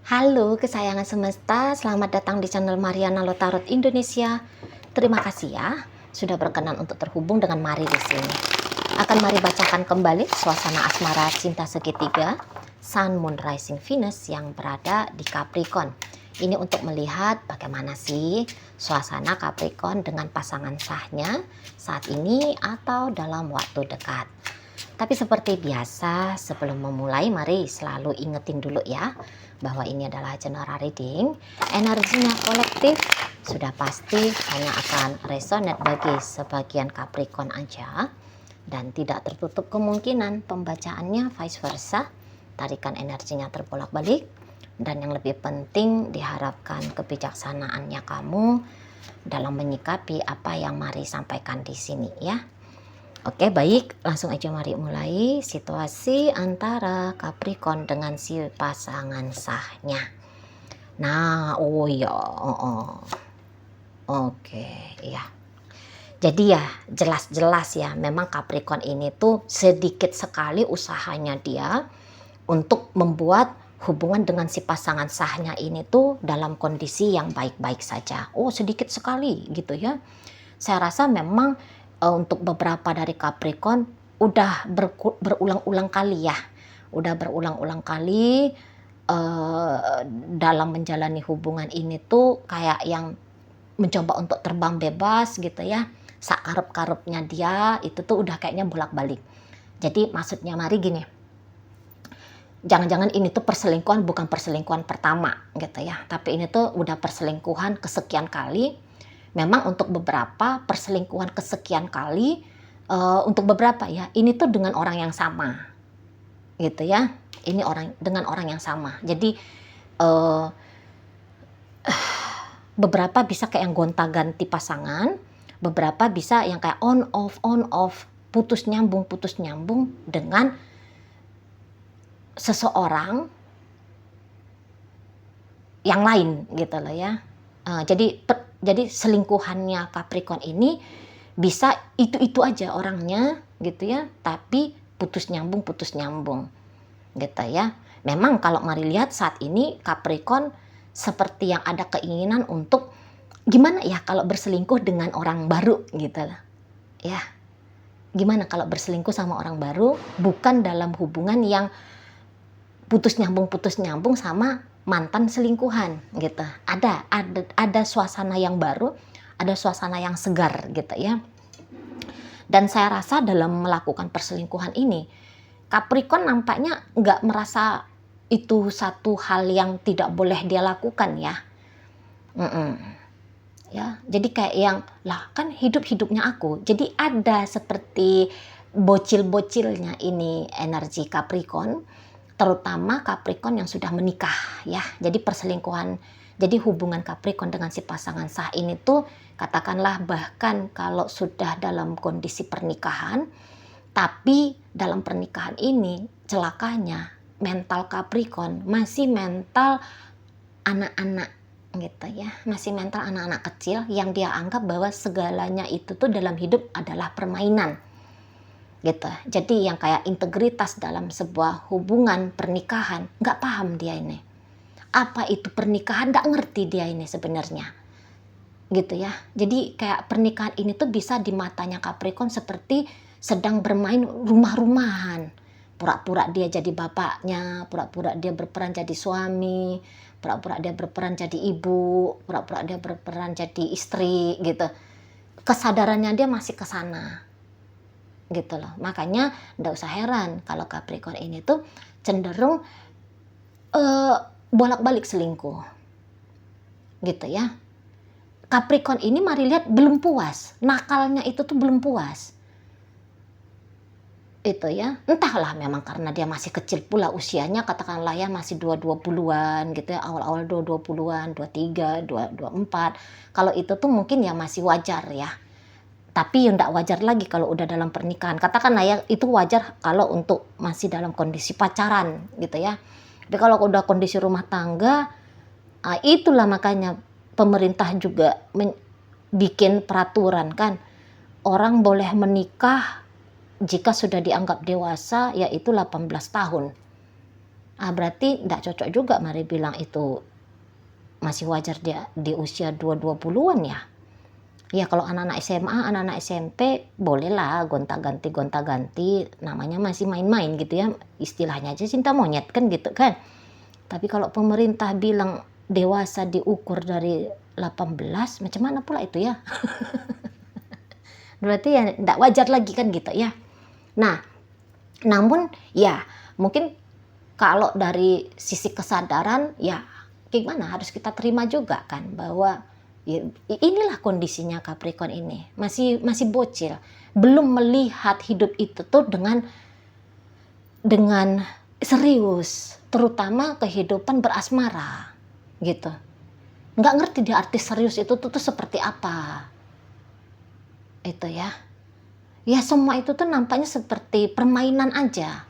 Halo kesayangan semesta, selamat datang di channel Mariana Lotarot Indonesia. Terima kasih ya sudah berkenan untuk terhubung dengan Mari di sini. Akan Mari bacakan kembali suasana asmara cinta segitiga Sun, Moon, Rising, Venus yang berada di Capricorn. Ini untuk melihat bagaimana sih suasana Capricorn dengan pasangan sahnya saat ini atau dalam waktu dekat. Tapi seperti biasa, sebelum memulai, mari selalu ingetin dulu ya, bahwa ini adalah general reading. Energinya kolektif, sudah pasti hanya akan resonate bagi sebagian Capricorn aja. Dan tidak tertutup kemungkinan pembacaannya vice versa, tarikan energinya terbolak-balik. Dan yang lebih penting, diharapkan kebijaksanaannya kamu dalam menyikapi apa yang mari sampaikan di sini ya. Oke, baik, langsung aja mari mulai situasi antara Capricorn dengan si pasangan sahnya. Nah, oke, ya. Jadi ya, jelas-jelas ya, memang Capricorn ini tuh sedikit sekali usahanya dia untuk membuat hubungan dengan si pasangan sahnya ini tuh dalam kondisi yang baik-baik saja. Oh, sedikit sekali gitu ya. Saya rasa memang untuk beberapa dari Capricorn udah berulang-ulang kali ya, udah berulang-ulang kali dalam menjalani hubungan ini tuh kayak yang mencoba untuk terbang bebas gitu ya, sakarep-karepnya dia itu tuh udah kayaknya bolak-balik. Jadi maksudnya mari gini, jangan-jangan ini tuh perselingkuhan bukan perselingkuhan pertama gitu ya, tapi ini tuh udah perselingkuhan kesekian kali. Memang untuk beberapa perselingkuhan kesekian kali, untuk beberapa ya, ini tuh dengan orang yang sama, gitu ya. Ini dengan orang yang sama. Jadi beberapa bisa kayak yang gonta-ganti pasangan, beberapa bisa yang kayak on off, putus nyambung dengan seseorang yang lain gitu loh ya. Jadi selingkuhannya Capricorn ini bisa itu aja orangnya gitu ya, tapi putus nyambung gitu ya. Memang kalau mari lihat saat ini Capricorn seperti yang ada keinginan untuk gimana ya kalau berselingkuh dengan orang baru gitu loh ya. Gimana kalau berselingkuh sama orang baru bukan dalam hubungan yang putus nyambung sama mantan selingkuhan gitu. Ada suasana yang baru, ada suasana yang segar gitu ya. Dan saya rasa dalam melakukan perselingkuhan ini, Capricorn nampaknya nggak merasa itu satu hal yang tidak boleh dia lakukan ya. Ya, jadi kayak yang lah kan hidupnya aku. Jadi ada seperti bocil-bocilnya ini energi Capricorn, terutama Capricorn yang sudah menikah ya. Jadi perselingkuhan, jadi hubungan Capricorn dengan si pasangan sah ini tuh katakanlah bahkan kalau sudah dalam kondisi pernikahan, tapi dalam pernikahan ini celakanya mental Capricorn masih mental anak-anak gitu ya, masih mental anak-anak kecil yang dia anggap bahwa segalanya itu tuh dalam hidup adalah permainan gitu. Jadi yang kayak integritas dalam sebuah hubungan pernikahan nggak paham dia ini. Apa itu pernikahan nggak ngerti dia ini sebenarnya gitu ya. Jadi kayak pernikahan ini tuh bisa di matanya Capricorn seperti sedang bermain rumah-rumahan. Pura-pura dia jadi bapaknya, pura-pura dia berperan jadi suami, pura-pura dia berperan jadi ibu, pura-pura dia berperan jadi istri gitu. Kesadarannya dia masih ke sana gitu loh. Makanya nggak usah heran kalau Capricorn ini tuh cenderung bolak-balik selingkuh gitu ya. Capricorn ini mari lihat belum puas, nakalnya itu tuh belum puas itu ya. Entahlah memang karena dia masih kecil pula usianya, katakanlah ya masih 20-an gitu ya, awal-awal 20-an, 23, 24. Kalau itu tuh mungkin ya masih wajar ya. Tapi yang enggak wajar lagi kalau udah dalam pernikahan. Katakanlah ya itu wajar kalau untuk masih dalam kondisi pacaran gitu ya. Tapi kalau udah kondisi rumah tangga, itulah makanya pemerintah juga bikin peraturan kan. Orang boleh menikah jika sudah dianggap dewasa yaitu 18 tahun. Berarti tidak cocok juga Mari bilang itu masih wajar dia di usia 20-an ya. Ya kalau anak-anak SMA, anak-anak SMP bolehlah gonta-ganti, namanya masih main-main gitu ya, istilahnya aja cinta monyet kan gitu kan. Tapi kalau pemerintah bilang dewasa diukur dari 18, macam mana pula itu ya? Berarti ya tidak wajar lagi kan gitu ya. Nah, namun ya mungkin kalau dari sisi kesadaran ya gimana, harus kita terima juga kan bahwa ya, inilah kondisinya Capricorn ini, masih bocil, belum melihat hidup itu tuh dengan serius, terutama kehidupan berasmara gitu. Nggak ngerti dia arti serius itu tuh seperti apa itu ya. Ya semua itu tuh nampaknya seperti permainan aja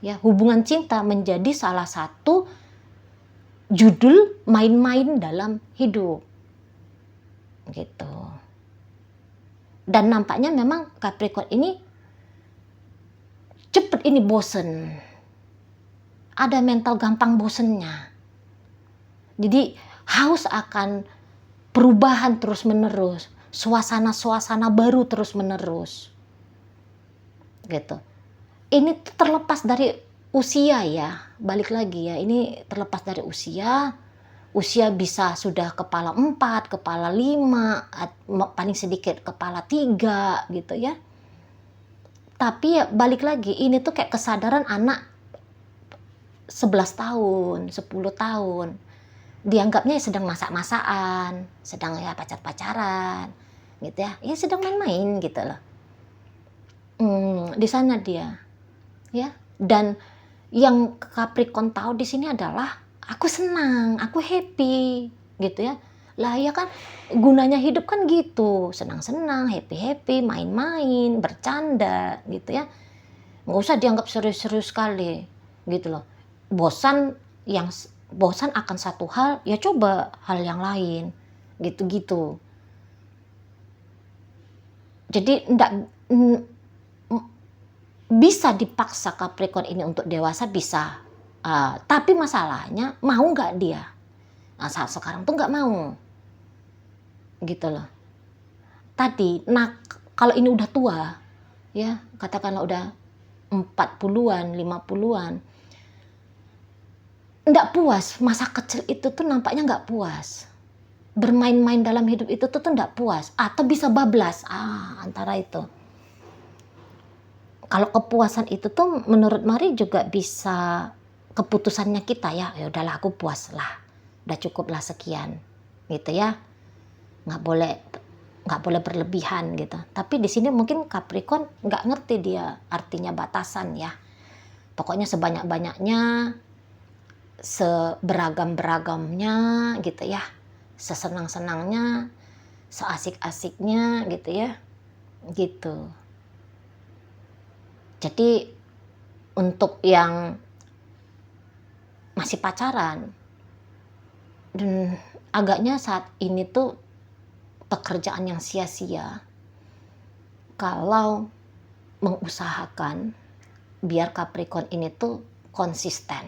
ya. Hubungan cinta menjadi salah satu judul main-main dalam hidup gitu. Dan nampaknya memang Capricorn ini cepet ini bosen, ada mental gampang bosennya, jadi haus akan perubahan terus menerus, suasana baru terus menerus gitu. Ini terlepas dari usia ya, balik lagi ya, ini terlepas dari usia bisa sudah kepala 4, kepala 5, paling sedikit kepala 3 gitu ya. Tapi ya balik lagi, ini tuh kayak kesadaran anak 11 tahun, 10 tahun. Dianggapnya sedang masak-masakan, sedang ya pacar-pacaran gitu ya. Ya sedang main-main gitu loh. Di sana dia. Ya, dan yang Capricorn tahu di sini adalah aku senang, aku happy gitu ya. Lah ya kan gunanya hidup kan gitu, senang-senang, happy-happy, main-main, bercanda gitu ya. Nggak usah dianggap serius-serius sekali gitu loh. Bosan akan satu hal, ya coba hal yang lain gitu-gitu. Jadi enggak bisa dipaksa Capricorn ini untuk dewasa, bisa. Tapi masalahnya mau nggak dia? Nah, saat sekarang tuh nggak mau. Gitu loh. Tadi, kalau ini udah tua, ya katakanlah udah 40-an, 50-an, nggak puas. Masa kecil itu tuh nampaknya nggak puas. Bermain-main dalam hidup itu tuh nggak puas. Atau bisa bablas. Antara itu. Kalau kepuasan itu tuh menurut Mari juga bisa keputusannya kita ya. Ya udahlah aku puas lah. Udah cukup lah sekian. Gitu ya. Nggak boleh berlebihan gitu. Tapi di sini mungkin Capricorn nggak ngerti dia artinya batasan ya. Pokoknya sebanyak-banyaknya, seberagam-beragamnya gitu ya. Sesenang-senangnya, seasik-asiknya gitu ya. Gitu. Jadi untuk yang masih pacaran dan agaknya saat ini tuh pekerjaan yang sia-sia kalau mengusahakan biar Capricorn ini tuh konsisten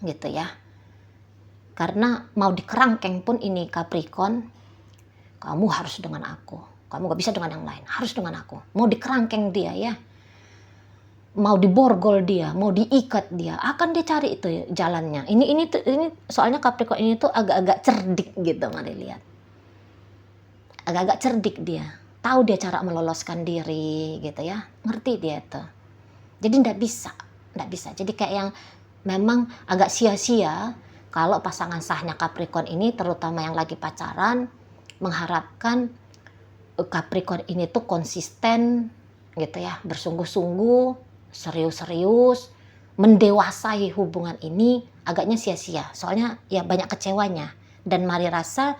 gitu ya. Karena mau dikerangkeng pun ini Capricorn, kamu harus dengan aku. Kamu gak bisa dengan yang lain, harus dengan aku. Mau dikerangkeng dia ya, mau diborgol dia, mau diikat dia, akan dia cari itu jalannya. Ini soalnya Capricorn ini tuh agak-agak cerdik gitu, Mari lihat. Agak-agak cerdik dia, tahu dia cara meloloskan diri gitu ya, ngerti dia tuh. Jadi nggak bisa. Jadi kayak yang memang agak sia-sia kalau pasangan sahnya Capricorn ini, terutama yang lagi pacaran, mengharapkan Capricorn ini tuh konsisten gitu ya, bersungguh-sungguh, serius-serius, mendewasai hubungan ini, agaknya sia-sia. Soalnya ya banyak kecewanya. Dan Mari rasa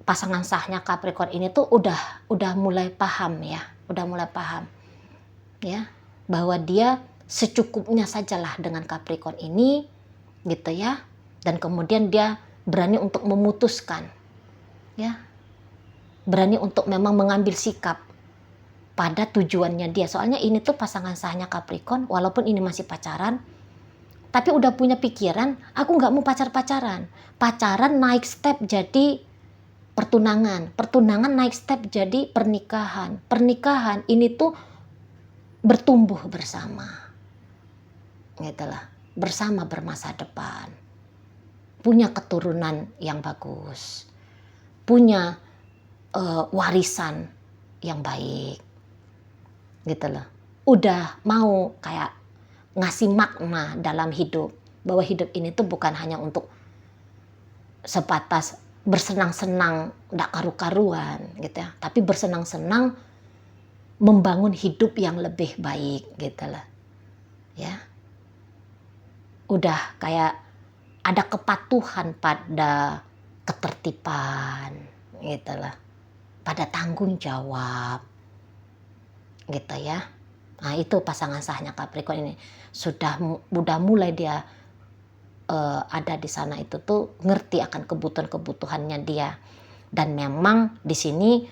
pasangan sahnya Capricorn ini tuh udah mulai paham ya, bahwa dia secukupnya sajalah dengan Capricorn ini gitu ya. Dan kemudian dia berani untuk memutuskan ya. Berani untuk memang mengambil sikap pada tujuannya dia. Soalnya ini tuh pasangan sahnya Capricorn, walaupun ini masih pacaran, tapi udah punya pikiran, aku nggak mau pacaran. Pacaran naik step jadi pertunangan. Pertunangan naik step jadi pernikahan. Pernikahan ini tuh bertumbuh bersama. Gitulah. Bersama bermasa depan. Punya keturunan yang bagus. Punya warisan yang baik. Gitu loh. Udah mau kayak ngasih makna dalam hidup, bahwa hidup ini tuh bukan hanya untuk sebatas bersenang-senang nggak karu-karuan gitu ya, tapi bersenang-senang membangun hidup yang lebih baik gitu loh ya. Udah kayak ada kepatuhan pada ketertiban gitu loh, pada tanggung jawab gitu ya. Nah itu pasangan sahnya Capricorn ini sudah mulai dia ada di sana, itu tuh ngerti akan kebutuhannya dia. Dan memang di sini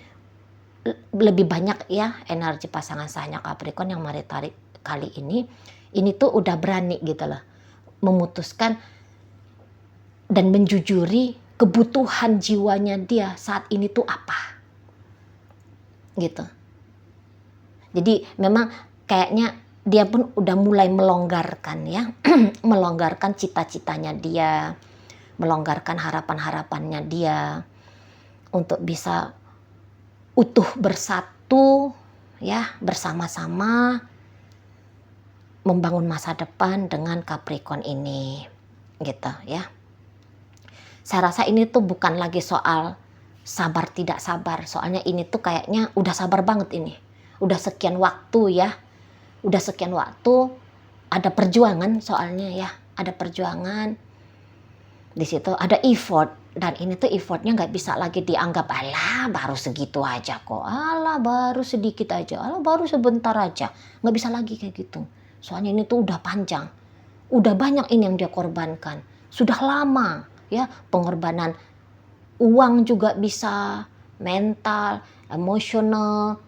lebih banyak ya energi pasangan sahnya Capricorn yang mari tarik kali ini tuh udah berani gitu loh memutuskan dan menjujuri kebutuhan jiwanya dia saat ini tuh apa gitu. Jadi memang kayaknya dia pun udah mulai melonggarkan ya, melonggarkan cita-citanya dia, melonggarkan harapan-harapannya dia untuk bisa utuh bersatu ya, bersama-sama membangun masa depan dengan Capricorn ini gitu ya. Saya rasa ini tuh bukan lagi soal sabar tidak sabar, soalnya ini tuh kayaknya udah sabar banget ini. Udah sekian waktu ya. Udah sekian waktu ada perjuangan soalnya ya, ada perjuangan di situ, ada effort, dan ini tuh effortnya nggak bisa lagi dianggap alah baru segitu aja kok, alah baru sedikit aja, alah baru sebentar aja, nggak bisa lagi kayak gitu. Soalnya ini tuh udah panjang, udah banyak ini yang dia korbankan, sudah lama ya, pengorbanan uang juga bisa, mental, emosional,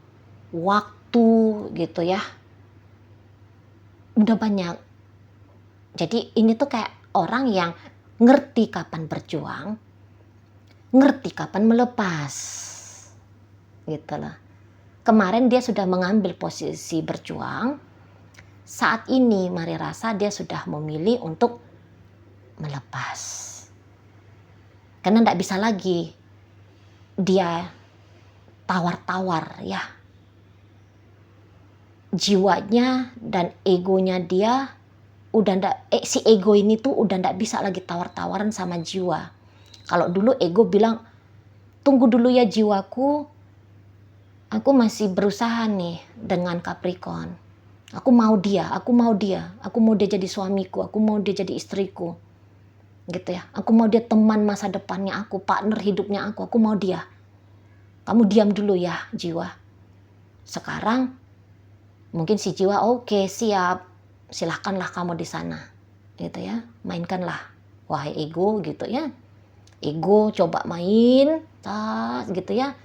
waktu gitu ya. Udah banyak. Jadi ini tuh kayak orang yang ngerti kapan berjuang, ngerti kapan melepas. Gitu lah. Kemarin dia sudah mengambil posisi berjuang. Saat ini mari rasa dia sudah memilih untuk melepas. Karena enggak bisa lagi dia tawar-tawar ya. Jiwanya dan egonya dia udah ndak, si ego ini tuh udah ndak bisa lagi tawar-tawaran sama jiwa. Kalau dulu ego bilang, tunggu dulu ya jiwaku, aku masih berusaha nih dengan Capricorn. Aku mau dia, aku mau dia jadi suamiku, aku mau dia jadi istriku. Gitu ya, aku mau dia teman masa depannya aku, partner hidupnya aku mau dia. Kamu diam dulu ya jiwa. Sekarang mungkin si jiwa oke, siap. Silahkanlah kamu di sana, gitu ya, mainkanlah, wahai ego, gitu ya, ego coba main, gitu ya,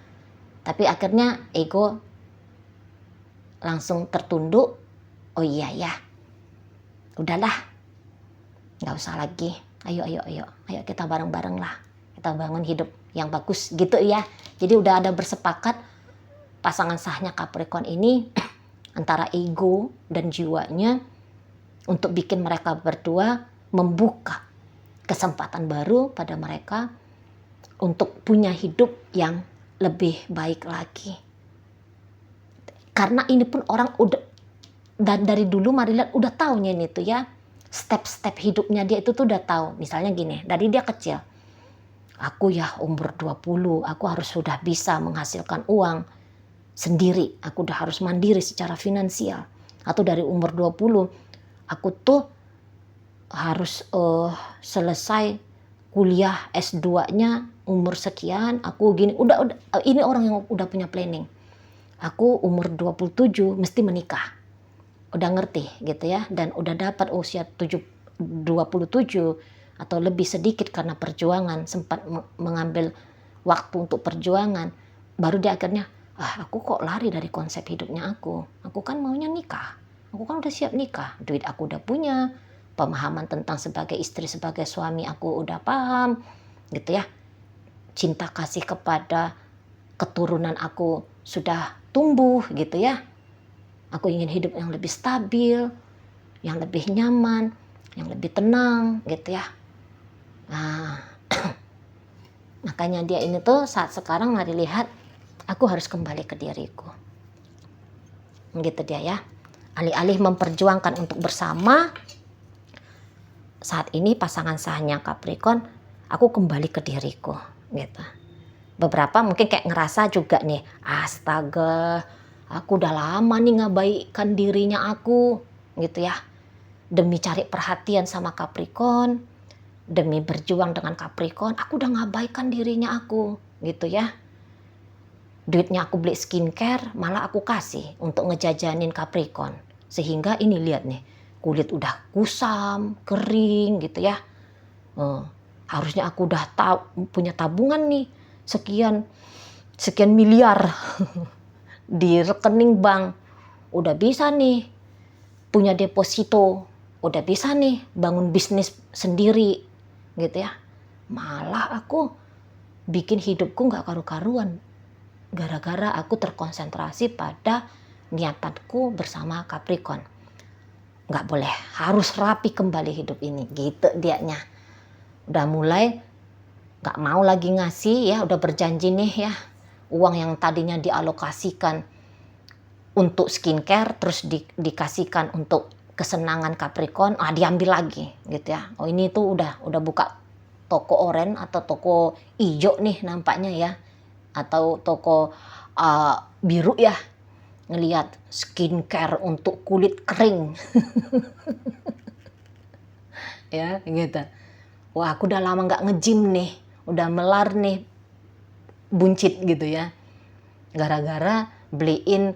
tapi akhirnya ego langsung tertunduk, oh iya ya, udahlah, nggak usah lagi, ayo kita bareng-bareng lah, kita bangun hidup yang bagus, gitu ya. Jadi udah ada bersepakat pasangan sahnya Capricorn ini antara ego dan jiwanya untuk bikin mereka berdua membuka kesempatan baru pada mereka untuk punya hidup yang lebih baik lagi. Karena ini pun orang udah, dan dari dulu Marilyn udah taunya ini tuh ya, step-step hidupnya dia itu tuh udah tahu. Misalnya gini, dari dia kecil, aku ya umur 20, aku harus sudah bisa menghasilkan uang sendiri, aku udah harus mandiri secara finansial. Atau dari umur 20, aku tuh harus selesai kuliah S2-nya umur sekian, aku gini, udah ini orang yang udah punya planning. Aku umur 27 mesti menikah. Udah ngerti gitu ya, dan udah dapat usia 27 atau lebih sedikit karena perjuangan, sempat mengambil waktu untuk perjuangan, baru dia akhirnya Aku kok lari dari konsep hidupnya aku. Aku kan maunya nikah. Aku kan udah siap nikah. Duit aku udah punya. Pemahaman tentang sebagai istri, sebagai suami aku udah paham. Gitu ya. Cinta kasih kepada keturunan aku sudah tumbuh gitu ya. Aku ingin hidup yang lebih stabil, yang lebih nyaman, yang lebih tenang gitu ya. Nah, makanya dia ini tuh saat sekarang mari lihat, aku harus kembali ke diriku. Gitu dia ya. Alih-alih memperjuangkan untuk bersama, saat ini pasangan sahnya Capricorn, aku kembali ke diriku gitu. Beberapa mungkin kayak ngerasa juga nih, astaga, aku udah lama nih ngabaikan dirinya aku gitu ya. Demi cari perhatian sama Capricorn, demi berjuang dengan Capricorn, aku udah ngabaikan dirinya aku gitu ya. Duitnya aku beli skincare, malah aku kasih untuk ngejajanin Capricorn. Sehingga ini lihat nih, kulit udah kusam, kering gitu ya. Harusnya aku udah punya tabungan nih, sekian miliar di rekening bank. Udah bisa nih punya deposito, udah bisa nih bangun bisnis sendiri gitu ya. Malah aku bikin hidupku gak karu-karuan gara-gara aku terkonsentrasi pada niatanku bersama Capricorn. Gak boleh, harus rapi kembali hidup ini gitu dianya. Udah mulai gak mau lagi ngasih ya, udah berjanji nih ya, uang yang tadinya dialokasikan untuk skincare terus dikasihkan untuk kesenangan Capricorn, diambil lagi gitu ya. Oh ini tuh udah buka toko oren atau toko ijo nih nampaknya ya, atau toko biru ya, ngelihat skincare untuk kulit kering ya gitu. Wah aku udah lama nggak nge-gym nih, udah melar nih buncit gitu ya, gara-gara beliin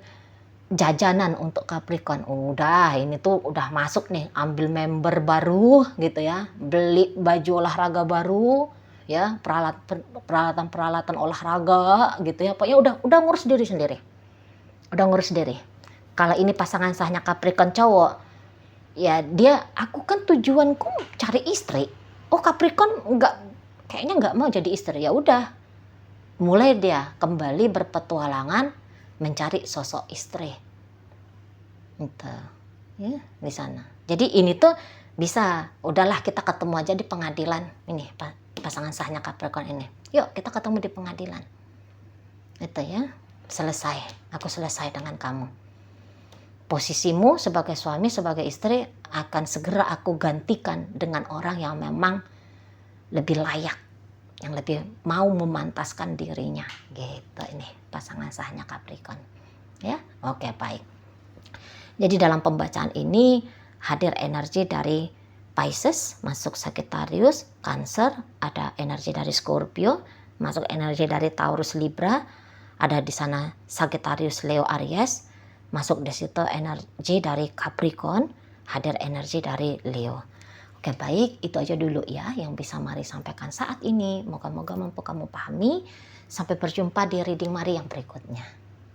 jajanan untuk Capricorn. Udah ini tuh udah masuk nih, ambil member baru gitu ya, beli baju olahraga baru ya, peralatan olahraga gitu ya. Pokoknya udah ngurus diri sendiri. Udah ngurus diri. Kalau ini pasangan sahnya Capricorn cowok, ya aku kan tujuanku cari istri. Oh Capricorn kayaknya nggak mau jadi istri. Ya udah, mulai dia kembali berpetualangan mencari sosok istri. Gitu. Ya, di sana. Jadi ini tuh bisa, udahlah kita ketemu aja di pengadilan. Ini pasangan sahnya Capricorn ini. Yuk kita ketemu di pengadilan. Itu ya. Selesai. Aku selesai dengan kamu. Posisimu sebagai suami, sebagai istri akan segera aku gantikan dengan orang yang memang lebih layak, yang lebih mau memantaskan dirinya. Gitu ini pasangan sahnya Capricorn. Ya, oke baik. Jadi dalam pembacaan ini hadir energi dari Pisces, masuk Sagittarius, Cancer, ada energi dari Scorpio, masuk energi dari Taurus, Libra, ada di sana Sagittarius, Leo, Aries, masuk di situ energi dari Capricorn, hadir energi dari Leo. Oke baik, itu aja dulu ya yang bisa Mari sampaikan saat ini. Moga-moga mampu kamu pahami. Sampai berjumpa di reading Mari yang berikutnya.